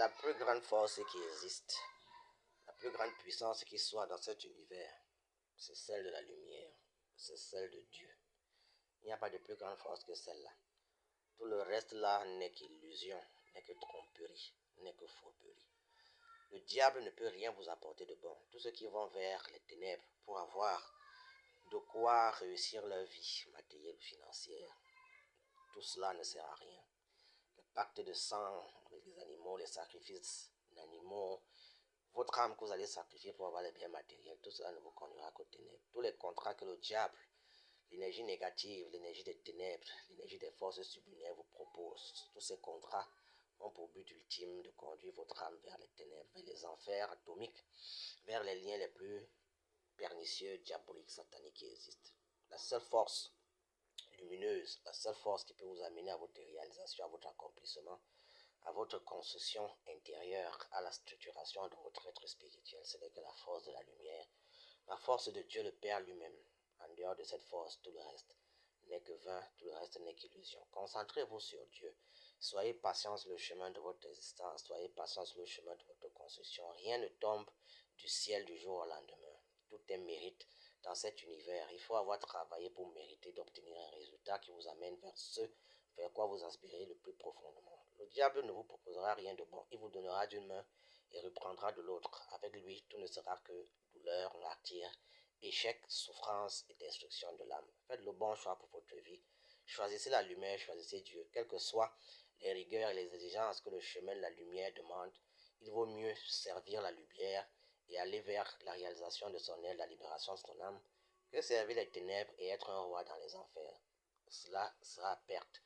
la plus grande force qui existe, la plus grande puissance qui soit dans cet univers, c'est celle de la lumière, c'est celle de Dieu. Il n'y a pas de plus grande force que celle-là. Tout le reste là n'est qu'illusion, n'est que tromperie, n'est que fourberie. Le diable ne peut rien vous apporter de bon. Tous ceux qui vont vers les ténèbres pour avoir de quoi réussir leur vie matérielle ou financière, tout cela ne sert à rien. Le pacte de sang, les animaux, les sacrifices d'animaux, votre âme que vous allez sacrifier pour avoir les biens matériels, tout cela ne vous conduira qu'aux ténèbres. Tous les contrats que le diable, l'énergie négative, l'énergie des ténèbres, l'énergie des forces subliminaires vous propose, tous ces contrats ont pour but ultime de conduire votre âme vers les ténèbres, vers les enfers atomiques, vers les liens les plus pernicieux, diaboliques, sataniques qui existent. La seule force lumineuse, la seule force qui peut vous amener à votre réalisation, à votre accomplissement, à votre construction intérieure, à la structuration de votre être spirituel, ce n'est que la force de la lumière, la force de Dieu le Père lui-même. En dehors de cette force, tout le reste n'est que vain, tout le reste n'est qu'illusion. Concentrez-vous sur Dieu. Soyez patient sur le chemin de votre existence, soyez patient sur le chemin de votre construction. Rien ne tombe du ciel du jour au lendemain. Tout est mérite dans cet univers. Il faut avoir travaillé pour mériter d'obtenir un résultat qui vous amène vers ce vers quoi vous aspirez le plus profondément. Le diable ne vous proposera rien de bon. Il vous donnera d'une main et reprendra de l'autre. Avec lui, tout ne sera que douleur, martyr, échec, souffrance et destruction de l'âme. Faites le bon choix pour votre vie. Choisissez la lumière, choisissez Dieu. Quelles que soient les rigueurs et les exigences que le chemin de la lumière demande, il vaut mieux servir la lumière et aller vers la réalisation de son aide, la libération de son âme, que servir les ténèbres et être un roi dans les enfers. Cela sera perte.